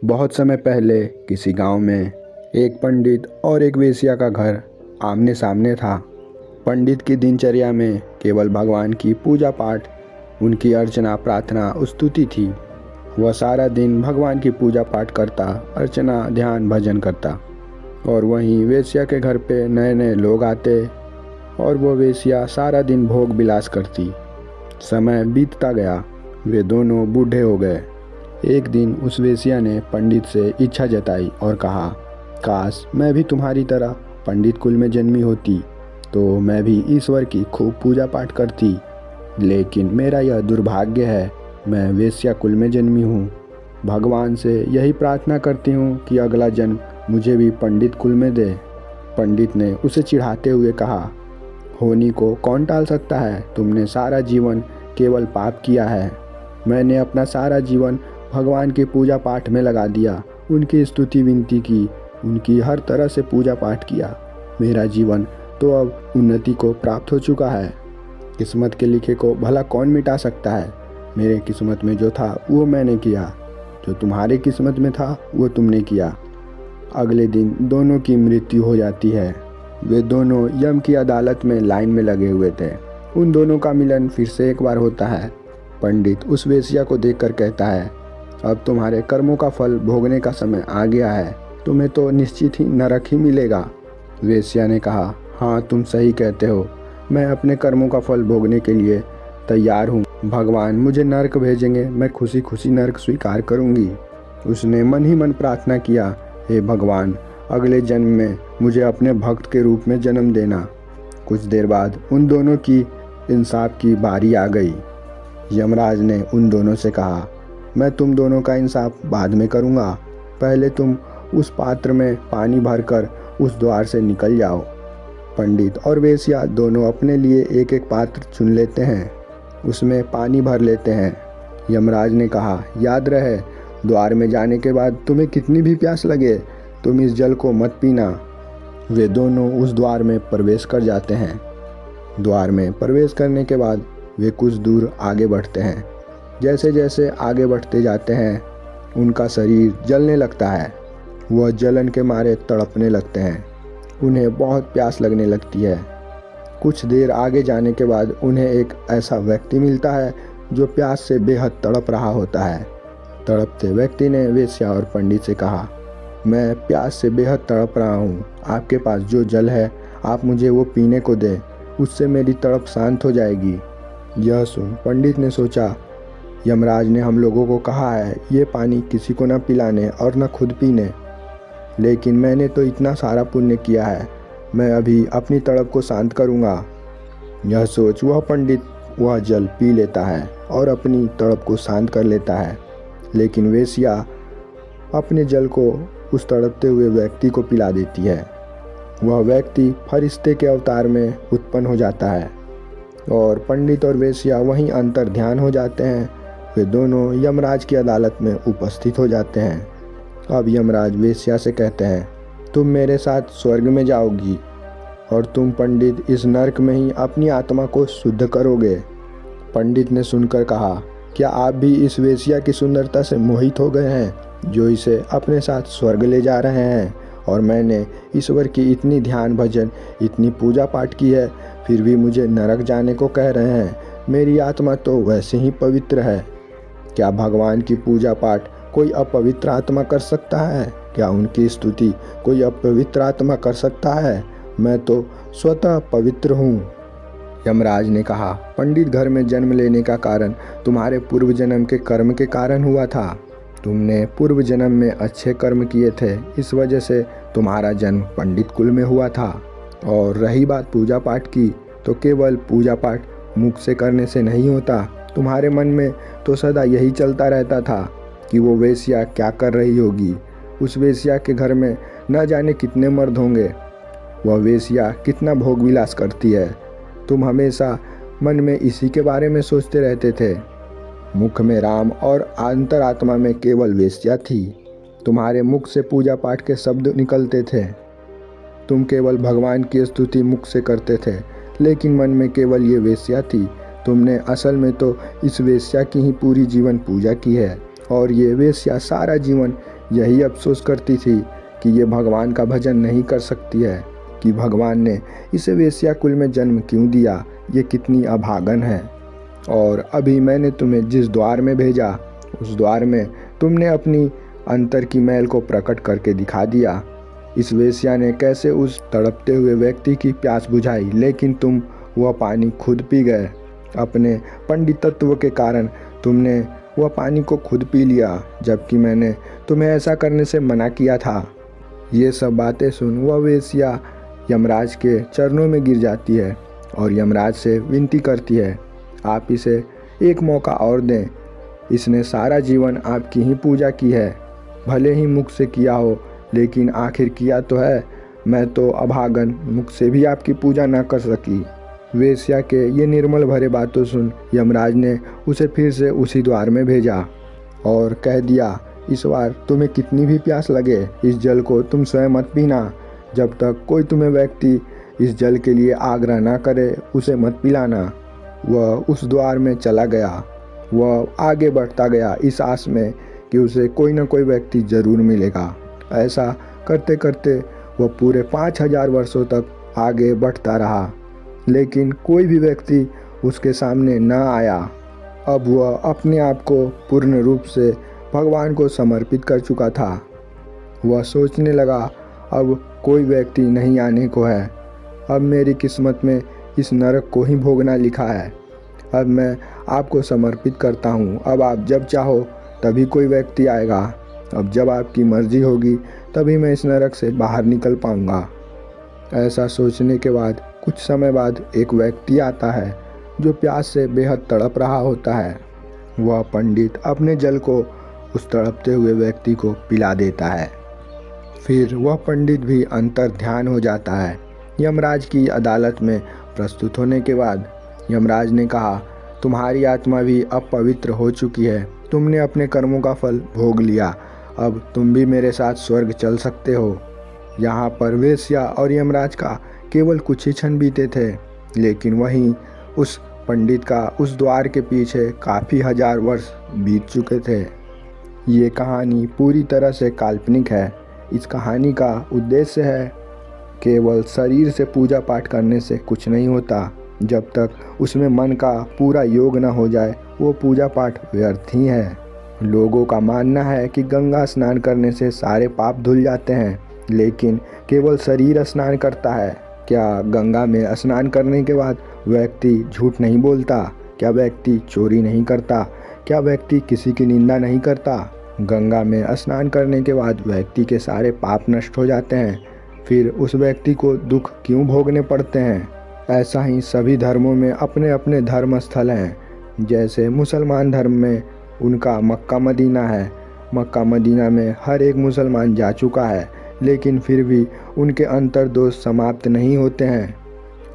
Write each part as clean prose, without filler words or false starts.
बहुत समय पहले किसी गांव में एक पंडित और एक वेश्या का घर आमने सामने था। पंडित की दिनचर्या में केवल भगवान की पूजा पाठ, उनकी अर्चना, प्रार्थना, स्तुति थी। वह सारा दिन भगवान की पूजा पाठ करता, अर्चना, ध्यान, भजन करता। और वहीं वेश्या के घर पे नए नए लोग आते और वो वेश्या सारा दिन भोग विलास करती। समय बीतता गया, वे दोनों बूढ़े हो गए। एक दिन उस वेश्या ने पंडित से इच्छा जताई और कहा, काश मैं भी तुम्हारी तरह पंडित कुल में जन्मी होती तो मैं भी ईश्वर की खूब पूजा पाठ करती। लेकिन मेरा यह दुर्भाग्य है, मैं वेश्या कुल में जन्मी हूँ। भगवान से यही प्रार्थना करती हूँ कि अगला जन्म मुझे भी पंडित कुल में दे। पंडित ने उसे चिढ़ाते हुए कहा, होनी को कौन टाल सकता है? तुमने सारा जीवन केवल पाप किया है। मैंने अपना सारा जीवन भगवान की पूजा पाठ में लगा दिया, उनकी स्तुति विनती की, उनकी हर तरह से पूजा पाठ किया। मेरा जीवन तो अब उन्नति को प्राप्त हो चुका है। किस्मत के लिखे को भला कौन मिटा सकता है? मेरे किस्मत में जो था वो मैंने किया, जो तुम्हारे किस्मत में था वो तुमने किया। अगले दिन दोनों की मृत्यु हो जाती है। वे दोनों यम की अदालत में लाइन में लगे हुए थे। उन दोनों का मिलन फिर से एक बार होता है। पंडित उस वेश्या को देखकर कहता है, अब तुम्हारे कर्मों का फल भोगने का समय आ गया है, तुम्हें तो निश्चित ही नरक ही मिलेगा। वेश्या ने कहा, हाँ तुम सही कहते हो, मैं अपने कर्मों का फल भोगने के लिए तैयार हूँ। भगवान मुझे नरक भेजेंगे, मैं खुशी खुशी नरक स्वीकार करूँगी। उसने मन ही मन प्रार्थना किया, हे भगवान अगले जन्म में मुझे अपने भक्त के रूप में जन्म देना। कुछ देर बाद उन दोनों की इंसाफ की बारी आ गई। यमराज ने उन दोनों से कहा, मैं तुम दोनों का इंसाफ बाद में करूँगा, पहले तुम उस पात्र में पानी भरकर उस द्वार से निकल जाओ। पंडित और वेश्या दोनों अपने लिए एक एक पात्र चुन लेते हैं, उसमें पानी भर लेते हैं। यमराज ने कहा, याद रहे द्वार में जाने के बाद तुम्हें कितनी भी प्यास लगे, तुम इस जल को मत पीना। वे दोनों उस द्वार में प्रवेश कर जाते हैं। द्वार में प्रवेश करने के बाद वे कुछ दूर आगे बढ़ते हैं। जैसे जैसे आगे बढ़ते जाते हैं उनका शरीर जलने लगता है। वह जलन के मारे तड़पने लगते हैं। उन्हें बहुत प्यास लगने लगती है। कुछ देर आगे जाने के बाद उन्हें एक ऐसा व्यक्ति मिलता है जो प्यास से बेहद तड़प रहा होता है। तड़पते व्यक्ति ने वेश्या और पंडित से कहा, मैं प्यास से बेहद तड़प रहा हूँ, आपके पास जो जल है आप मुझे वो पीने को दें, उससे मेरी तड़प शांत हो जाएगी। यह सुन पंडित ने सोचा, यमराज ने हम लोगों को कहा है ये पानी किसी को न पिलाने और न खुद पीने, लेकिन मैंने तो इतना सारा पुण्य किया है, मैं अभी अपनी तड़प को शांत करूँगा। यह सोच वह पंडित वह जल पी लेता है और अपनी तड़प को शांत कर लेता है। लेकिन वेश्या अपने जल को उस तड़पते हुए व्यक्ति को पिला देती है। वह व्यक्ति फरिश्ते के अवतार में उत्पन्न हो जाता है और पंडित और वेश्या वहीं अंतर ध्यान हो जाते हैं। वे दोनों यमराज की अदालत में उपस्थित हो जाते हैं। अब यमराज वेश्या से कहते हैं, तुम मेरे साथ स्वर्ग में जाओगी और तुम पंडित इस नरक में ही अपनी आत्मा को शुद्ध करोगे। पंडित ने सुनकर कहा, क्या आप भी इस वेश्या की सुंदरता से मोहित हो गए हैं जो इसे अपने साथ स्वर्ग ले जा रहे हैं? और मैंने ईश्वर की इतनी ध्यान भजन, इतनी पूजा पाठ की है, फिर भी मुझे नरक जाने को कह रहे हैं। मेरी आत्मा तो वैसे ही पवित्र है। क्या भगवान की पूजा पाठ कोई अपवित्र आत्मा कर सकता है? क्या उनकी स्तुति कोई अपवित्र आत्मा कर सकता है? मैं तो स्वतः पवित्र हूँ। यमराज ने कहा, पंडित घर में जन्म लेने का कारण तुम्हारे पूर्व जन्म के कर्म के कारण हुआ था। तुमने पूर्व जन्म में अच्छे कर्म किए थे, इस वजह से तुम्हारा जन्म पंडित कुल में हुआ था। और रही बात पूजा पाठ की, तो केवल पूजा पाठ मुख से करने से नहीं होता। तुम्हारे मन में तो सदा यही चलता रहता था कि वो वेश्या क्या कर रही होगी। उस वेश्या के घर में न जाने कितने मर्द होंगे, वह वेश्या कितना भोग विलास करती है। तुम हमेशा मन में इसी के बारे में सोचते रहते थे। मुख में राम और अंतरात्मा में केवल वेश्या थी। तुम्हारे मुख से पूजा पाठ के शब्द निकलते थे। तुम केवल भगवान की स्तुति मुख से करते थे, लेकिन मन में केवल ये वेश्या थी। तुमने असल में तो इस वेश्या की ही पूरी जीवन पूजा की है और ये वेश्या सारा जीवन यही अफसोस करती थी कि ये भगवान का भजन नहीं कर सकती है, कि भगवान ने इसे वेश्या कुल में जन्म क्यों दिया, ये कितनी अभागन है। और अभी मैंने तुम्हें जिस द्वार में भेजा उस द्वार में तुमने अपनी अंतर की मैल को प्रकट करके दिखा दिया। इस वेश्या ने कैसे उस तड़पते हुए व्यक्ति की प्यास बुझाई, लेकिन तुम वह पानी खुद पी गए। अपने पंडितत्व के कारण तुमने वह पानी को खुद पी लिया, जबकि मैंने तुम्हें ऐसा करने से मना किया था। ये सब बातें सुन वह वेश्या यमराज के चरणों में गिर जाती है और यमराज से विनती करती है, आप इसे एक मौका और दें। इसने सारा जीवन आपकी ही पूजा की है, भले ही मुख से किया हो, लेकिन आखिर किया तो है। मैं तो अभागन मुख से भी आपकी पूजा न कर सकी। वेश्या के ये निर्मल भरे बातों सुन यमराज ने उसे फिर से उसी द्वार में भेजा और कह दिया, इस बार तुम्हें कितनी भी प्यास लगे, इस जल को तुम स्वयं मत पीना। जब तक कोई तुम्हें व्यक्ति इस जल के लिए आग्रह ना करे उसे मत पिलाना। वह उस द्वार में चला गया। वह आगे बढ़ता गया इस आस में कि उसे कोई न कोई व्यक्ति जरूर मिलेगा। ऐसा करते करते वह पूरे 5000 वर्षों तक आगे बढ़ता रहा, लेकिन कोई भी व्यक्ति उसके सामने न आया। अब वह अपने आप को पूर्ण रूप से भगवान को समर्पित कर चुका था। वह सोचने लगा, अब कोई व्यक्ति नहीं आने को है, अब मेरी किस्मत में इस नरक को ही भोगना लिखा है। अब मैं आपको समर्पित करता हूँ। अब आप जब चाहो तभी कोई व्यक्ति आएगा। अब जब आपकी मर्जी होगी तभी मैं इस नरक से बाहर निकल पाऊँगा। ऐसा सोचने के बाद कुछ समय बाद एक व्यक्ति आता है जो प्यास से बेहद तड़प रहा होता है। वह पंडित अपने जल को उस तड़पते हुए व्यक्ति को पिला देता है। फिर वह पंडित भी अंतर ध्यान हो जाता है। यमराज की अदालत में प्रस्तुत होने के बाद यमराज ने कहा, तुम्हारी आत्मा भी अब पवित्र हो चुकी है, तुमने अपने कर्मों का फल भोग लिया, अब तुम भी मेरे साथ स्वर्ग चल सकते हो। यहाँ पर वेश्या और यमराज का केवल कुछ ही क्षण बीते थे, लेकिन वहीं उस पंडित का उस द्वार के पीछे काफ़ी हजार वर्ष बीत चुके थे। ये कहानी पूरी तरह से काल्पनिक है। इस कहानी का उद्देश्य है केवल शरीर से पूजा पाठ करने से कुछ नहीं होता। जब तक उसमें मन का पूरा योग न हो जाए वो पूजा पाठ व्यर्थ ही है। लोगों का मानना है कि गंगा स्नान करने से सारे पाप धुल जाते हैं, लेकिन केवल शरीर स्नान करता है। क्या गंगा में स्नान करने के बाद व्यक्ति झूठ नहीं बोलता? क्या व्यक्ति चोरी नहीं करता? क्या व्यक्ति किसी की निंदा नहीं करता? गंगा में स्नान करने के बाद व्यक्ति के सारे पाप नष्ट हो जाते हैं, फिर उस व्यक्ति को दुख क्यों भोगने पड़ते हैं? ऐसा ही सभी धर्मों में अपने अपने धर्म स्थल हैं। जैसे मुसलमान धर्म में उनका मक्का मदीना है। मक्का मदीना में हर एक मुसलमान जा चुका है, लेकिन फिर भी उनके अंतर्दोष समाप्त नहीं होते हैं।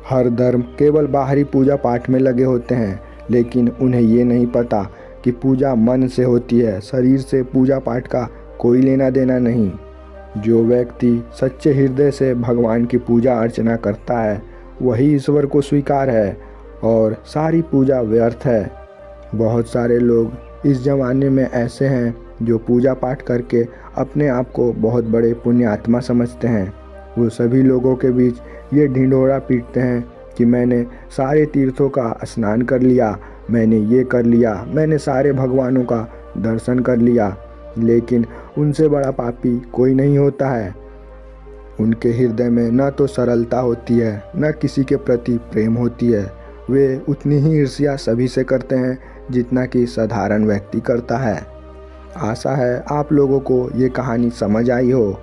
हर धर्म केवल बाहरी पूजा पाठ में लगे होते हैं, लेकिन उन्हें ये नहीं पता कि पूजा मन से होती है, शरीर से पूजा पाठ का कोई लेना देना नहीं। जो व्यक्ति सच्चे हृदय से भगवान की पूजा अर्चना करता है वही ईश्वर को स्वीकार है और सारी पूजा व्यर्थ है। बहुत सारे लोग इस ज़माने में ऐसे हैं जो पूजा पाठ करके अपने आप को बहुत बड़े पुण्यात्मा समझते हैं। वो सभी लोगों के बीच ये ढिंढोरा पीटते हैं कि मैंने सारे तीर्थों का स्नान कर लिया, मैंने ये कर लिया, मैंने सारे भगवानों का दर्शन कर लिया, लेकिन उनसे बड़ा पापी कोई नहीं होता है। उनके हृदय में न तो सरलता होती है, न किसी के प्रति प्रेम होती है। वे उतनी ही ईर्ष्या सभी से करते हैं जितना कि साधारण व्यक्ति करता है। आशा है आप लोगों को ये कहानी समझ आई हो।